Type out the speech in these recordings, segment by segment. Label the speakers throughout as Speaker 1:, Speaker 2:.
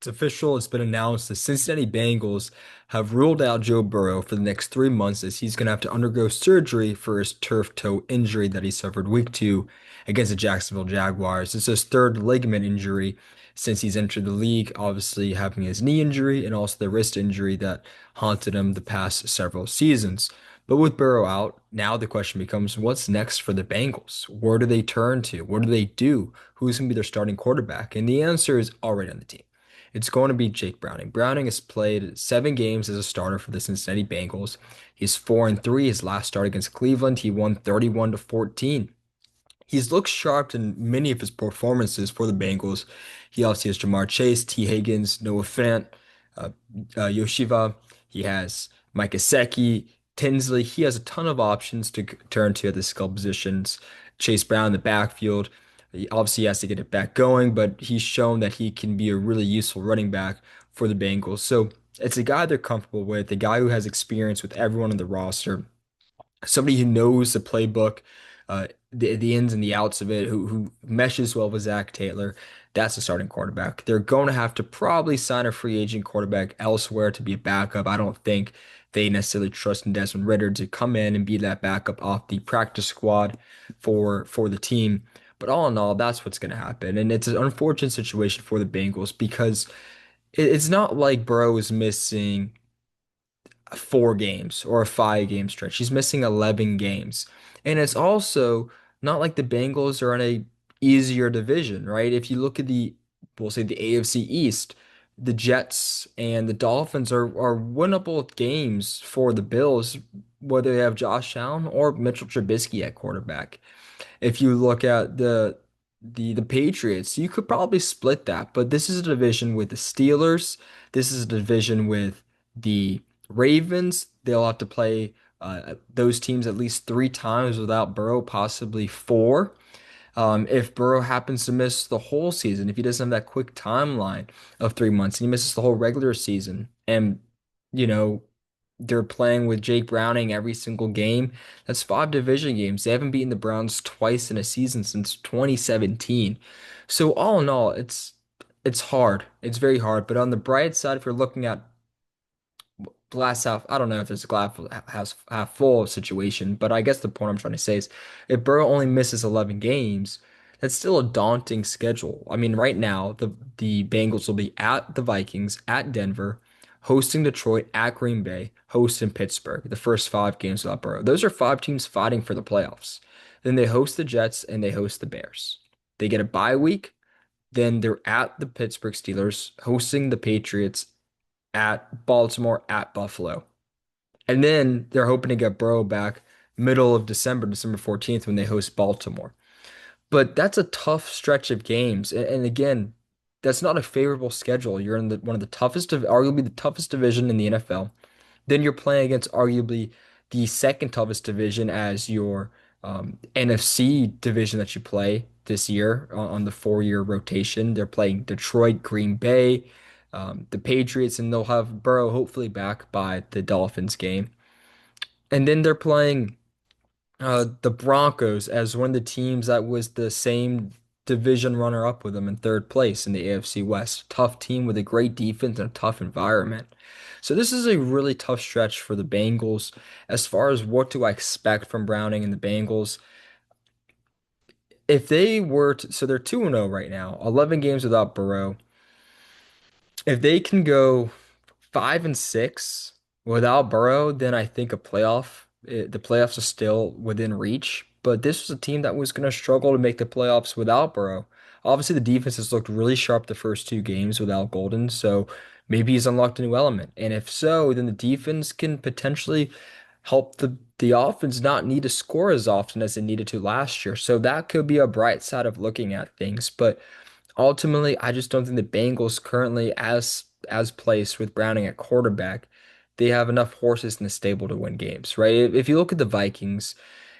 Speaker 1: It's official. It's been announced. The Cincinnati Bengals have ruled out Joe Burrow for the next 3 months as he's going to have to undergo surgery for his turf toe injury that he suffered week 2 against the Jacksonville Jaguars. It's his third ligament injury since he's entered the league, obviously having his knee injury and also the wrist injury that haunted him the past several seasons. But with Burrow out, now the question becomes what's next for the Bengals? Where do they turn to? What do they do? Who's going to be their starting quarterback? And the answer is already on the team. It's going to be Jake Browning. Browning has played 7 games as a starter for the Cincinnati Bengals. He's 4-3. His last start against Cleveland, he won 31 to 14. He's looked sharp in many of his performances for the Bengals. He obviously has Jamar Chase, T. Higgins, Noah Fant, uh, Yoshiva. He has Mike Gesicki, Tinsley. He has a ton of options to turn to at the skill positions. Chase Brown in the backfield. He obviously has to get it back going, but he's shown that he can be a really useful running back for the Bengals. So it's a guy they're comfortable with, a guy who has experience with everyone on the roster, somebody who knows the playbook, the ins and the outs of it, who meshes well with Zac Taylor. That's the starting quarterback. They're going to have to probably sign a free agent quarterback elsewhere to be a backup. I don't think they necessarily trust in Desmond Ridder to come in and be that backup off the practice squad for the team. But all in all, that's what's going to happen. And it's an unfortunate situation for the Bengals because it's not like Burrow is missing 4 games or a 5 game stretch. He's missing 11 games. And it's also not like the Bengals are in a easier division, right? If you look at we'll say the AFC East, the Jets and the Dolphins are winnable games for the Bills, whether they have Josh Allen or Mitchell Trubisky at quarterback. If you look at the Patriots, you could probably split that, but this is a division with the Steelers. This is a division with the Ravens. They'll have to play those teams at least 3 times without Burrow, possibly four. If Burrow happens to miss the whole season, if he doesn't have that quick timeline of 3 months, and he misses the whole regular season, and you know they're playing with Jake Browning every single game. That's 5 division games. They haven't beaten the Browns twice in a season since 2017. So all in all, it's hard. It's very hard. But on the bright side, if you're looking at glass half, I don't know if it's a glass half full situation, but I guess the point I'm trying to say is if Burrow only misses 11 games, that's still a daunting schedule. I mean, right now, the Bengals will be at the Vikings, at Denver, hosting Detroit, at Green Bay, hosting Pittsburgh, the first 5 games without Burrow. Those are 5 teams fighting for the playoffs. Then they host the Jets and they host the Bears. They get a bye week, then they're at the Pittsburgh Steelers, hosting the Patriots, at Baltimore, at Buffalo. And then they're hoping to get Burrow back middle of December, December 14th, when they host Baltimore. But that's a tough stretch of games. And again, that's not a favorable schedule. You're in one of the toughest of arguably the toughest division in the NFL. Then you're playing against arguably the second toughest division as your NFC division that you play this year on the 4-year rotation. They're playing Detroit, Green Bay, the Patriots, and they'll have Burrow hopefully back by the Dolphins game. And then they're playing the Broncos as one of the teams that was the same division runner up with them in third place in the AFC West. Tough team with a great defense and a tough environment. So this is a really tough stretch for the Bengals. As far as what do I expect from Browning and the Bengals, if they were to, so they're 2-0 right now, 11 games without Burrow. If they can go 5-6 without Burrow, then I think the playoffs are still within reach. But this was a team that was going to struggle to make the playoffs without Burrow. Obviously, the defense has looked really sharp the first 2 games without Golden, so maybe he's unlocked a new element. And if so, then the defense can potentially help the offense not need to score as often as it needed to last year. So that could be a bright side of looking at things. But ultimately, I just don't think the Bengals currently as placed with Browning at quarterback, they have enough horses in the stable to win games, right? If you look at the Vikings,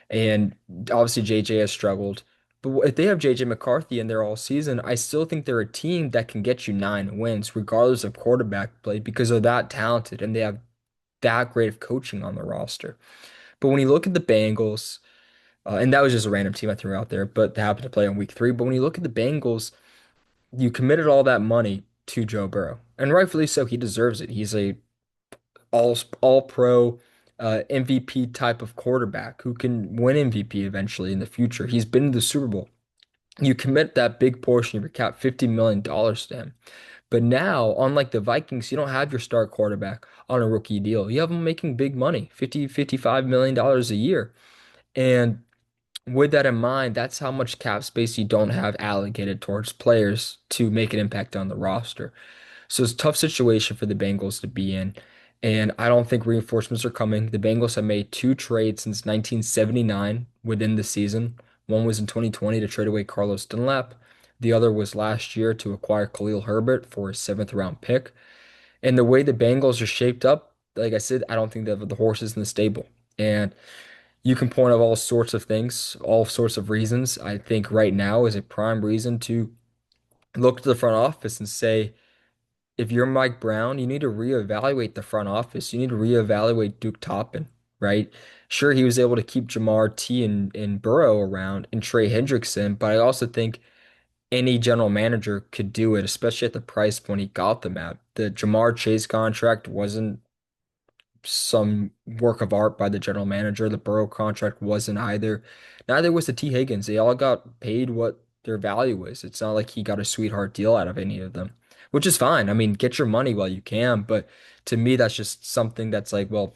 Speaker 1: and obviously JJ has struggled, but if they have JJ McCarthy in there all season, I still think they're a team that can get you 9 wins regardless of quarterback play because they're that talented and they have that great of coaching on the roster. But when you look at the Bengals, and that was just a random team I threw out there, but they happened to play on week 3. But when you look at the Bengals, you committed all that money. to Joe Burrow, and rightfully so. He deserves it. He's a all pro MVP type of quarterback who can win MVP eventually in the future. He's been to the Super Bowl. You commit that big portion of your cap, $50 million to him. But now, unlike the Vikings, you don't have your star quarterback on a rookie deal. You have him making big money, 50, $55 million a year. And with that in mind, that's how much cap space you don't have allocated towards players to make an impact on the roster. So it's a tough situation for the Bengals to be in. And I don't think reinforcements are coming. The Bengals have made two trades since 1979 within the season. One was in 2020 to trade away Carlos Dunlap. The other was last year to acquire Khalil Herbert for a seventh round pick. And the way the Bengals are shaped up, like I said, I don't think they have the horses in the stable. And you can point out all sorts of things, all sorts of reasons. I think right now is a prime reason to look to the front office and say, if you're Mike Brown, you need to reevaluate the front office. You need to reevaluate Duke Toppin, right? Sure, he was able to keep Jamar T and Burrow around and Trey Hendrickson, but I also think any general manager could do it, especially at the price point he got them at. The Jamar Chase contract wasn't some work of art by the general manager. The Burrow contract wasn't either. Neither was the T. Higgins. They all got paid what their value is. It's not like he got a sweetheart deal out of any of them, which is fine. I mean, get your money while you can. But to me, that's just something that's like, well,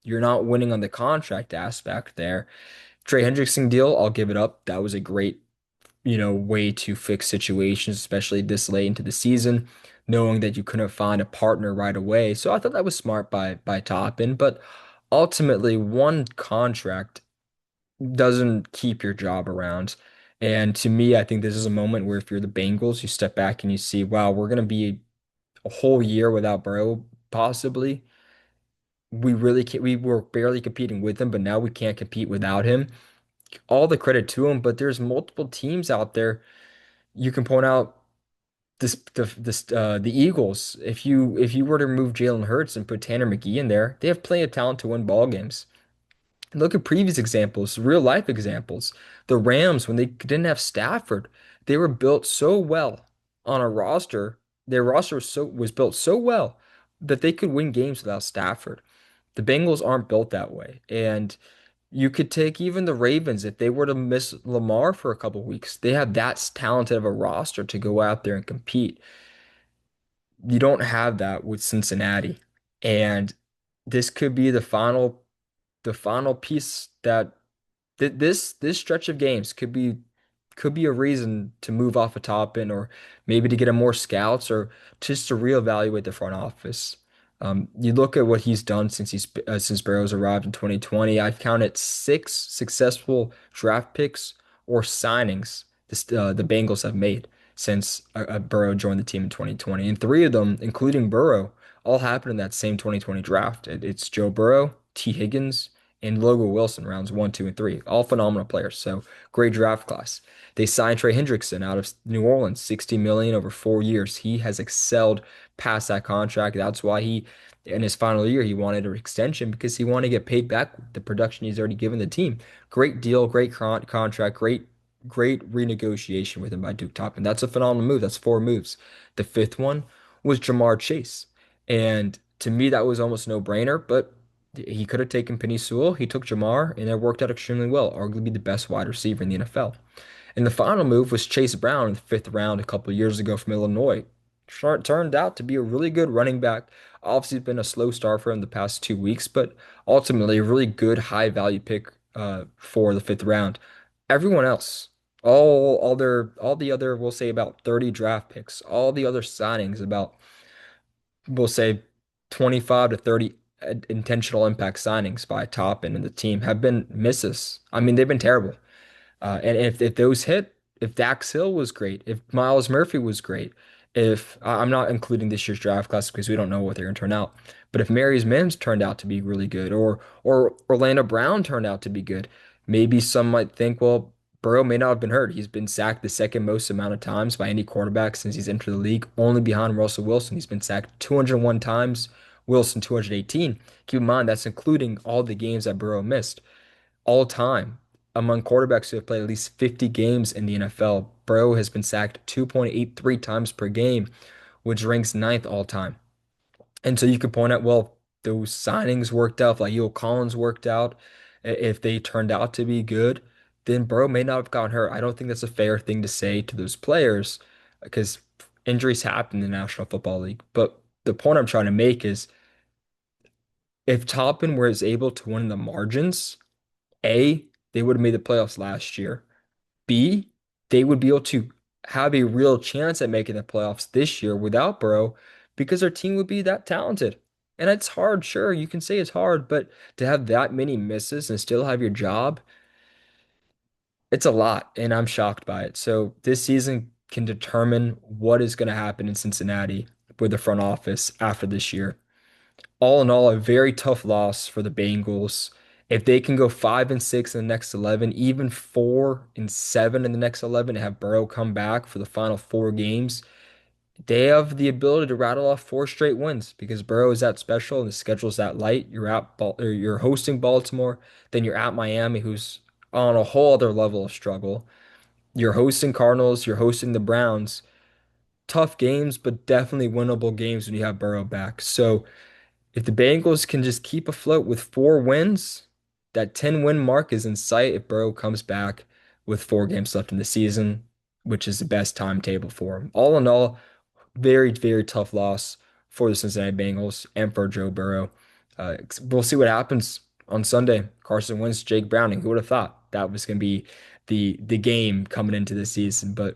Speaker 1: you're not winning on the contract aspect there. Trey Hendrickson deal, I'll give it up. That was a great way to fix situations, especially this late into the season, knowing that you couldn't find a partner right away. So I thought that was smart by Toppin, but ultimately one contract doesn't keep your job around. And to me, I think this is a moment where if you're the Bengals, you step back and you see, wow, we're going to be a whole year without Burrow, possibly. We really can't, we were barely competing with him, but now we can't compete without him. All the credit to him, but there's multiple teams out there you can point out the Eagles. If you were to remove Jalen Hurts and put Tanner McGee in there, they have plenty of talent to win ball games. Look at previous examples, real life examples. The Rams, when they didn't have Stafford, they were built so well on a roster. Their roster was built so well that they could win games without Stafford. The Bengals aren't built that way, and you could take even the Ravens if they were to miss Lamar for a couple weeks. They have that talented of a roster to go out there and compete. You don't have that with Cincinnati. And this could be the final piece that this stretch of games could be a reason to move off a top end or maybe to get him more scouts or just to reevaluate the front office. You look at what he's done since Burrow's arrived in 2020. I've counted six successful draft picks or signings the Bengals have made since Burrow joined the team in 2020, and three of them, including Burrow, all happened in that same 2020 draft. It's Joe Burrow, T. Higgins, and Logan Wilson, rounds one, two, and three. All phenomenal players. So great draft class. They signed Trey Hendrickson out of New Orleans, 60 million over 4 years. He has excelled past that contract. That's why in his final year, he wanted an extension because he wanted to get paid back the production he's already given the team. Great deal, great contract, great renegotiation with him by Duke Toppin. That's a phenomenal move. That's four moves. The fifth one was Jamar Chase. And to me, that was almost no-brainer, but he could have taken Penei Sewell. He took Jamar, and it worked out extremely well, arguably the best wide receiver in the NFL. And the final move was Chase Brown in the fifth round a couple of years ago from Illinois. Turned out to be a really good running back. Obviously, it's been a slow start for him the past 2 weeks, but ultimately a really good high value pick for the fifth round. Everyone else, all the other, we'll say about 30 draft picks, all the other signings, about we'll say 25 to 30 intentional impact signings by Toppin and the team have been misses. I mean, they've been terrible. And if those hit, if Dax Hill was great, if Miles Murphy was great, if I'm not including this year's draft class because we don't know what they're going to turn out, but if Mary's Mims turned out to be really good, or Orlando Brown turned out to be good, maybe some might think, well, Burrow may not have been hurt. He's been sacked the second most amount of times by any quarterback since he's entered the league, only behind Russell Wilson. He's been sacked 201 times, Wilson 218. Keep in mind that's including all the games that Burrow missed all time among quarterbacks who have played at least 50 games in the NFL. Burrow has been sacked 2.83 times per game, which ranks ninth all time. And so you could point out, well, those signings worked out, if like Yo Collins worked out, if they turned out to be good, then Burrow may not have gotten hurt. I don't think that's a fair thing to say to those players because injuries happen in the National Football League. But the point I'm trying to make is if Toppin was able to win the margins, A, they would have made the playoffs last year. B, they would be able to have a real chance at making the playoffs this year without Burrow because their team would be that talented. And it's hard, sure, you can say it's hard, but to have that many misses and still have your job, it's a lot, and I'm shocked by it. So this season can determine what is going to happen in Cincinnati with the front office after this year. All in all, a very tough loss for the Bengals. If they can go 5-6 in the next 11, even 4-7 in the next 11, and have Burrow come back for the final four games, they have the ability to rattle off four straight wins because Burrow is that special and the schedule's that light. You're hosting Baltimore, then you're at Miami, who's on a whole other level of struggle. You're hosting Cardinals, you're hosting the Browns. Tough games, but definitely winnable games when you have Burrow back. So if the Bengals can just keep afloat with four wins, that 10-win mark is in sight if Burrow comes back with four games left in the season, which is the best timetable for him. All in all, very, very tough loss for the Cincinnati Bengals and for Joe Burrow. We'll see what happens on Sunday. Carson Wentz, Jake Browning. Who would have thought that was going to be the game coming into the season? But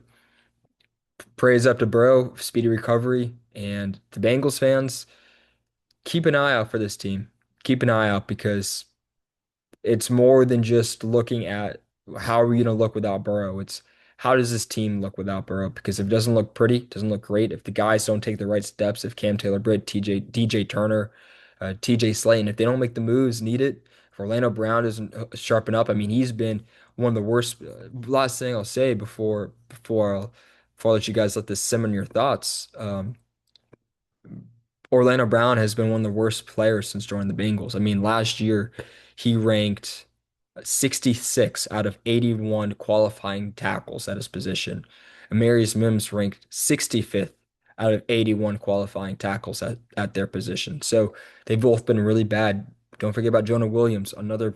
Speaker 1: praise up to Burrow, speedy recovery, and the Bengals fans keep an eye out for this team. Keep an eye out because it's more than just looking at how are we going to look without Burrow. It's how does this team look without Burrow? Because if it doesn't look pretty, it doesn't look great. If the guys don't take the right steps, if Cam Taylor-Britt, DJ Turner, TJ Slayton, if they don't make the moves needed, if Orlando Brown doesn't sharpen up, I mean, he's been one of the worst. Last thing I'll say before I let you guys let this simmer in your thoughts. Orlando Brown has been one of the worst players since joining the Bengals. I mean, last year he ranked 66 out of 81 qualifying tackles at his position. Amarius Mims ranked 65th out of 81 qualifying tackles at their position. So they've both been really bad. Don't forget about Jonah Williams, another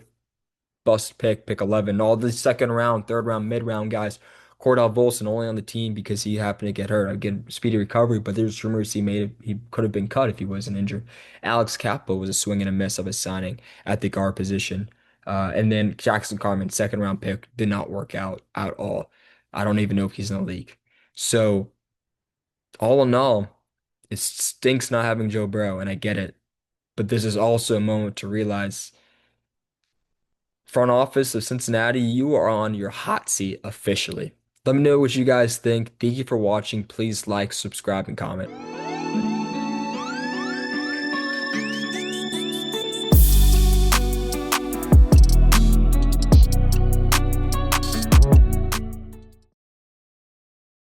Speaker 1: bust pick 11. All the second round, third round, mid round guys. Cordell Volson only on the team because he happened to get hurt. Again, speedy recovery, but there's rumors he could have been cut if he wasn't injured. Alex Cappa was a swing and a miss of his signing at the guard position. And then Jackson Carman, second round pick, did not work out at all. I don't even know if he's in the league. So all in all, it stinks not having Joe Burrow, and I get it. But this is also a moment to realize front office of Cincinnati, you are on your hot seat officially. Let me know what you guys think. Thank you for watching. Please like, subscribe, and comment.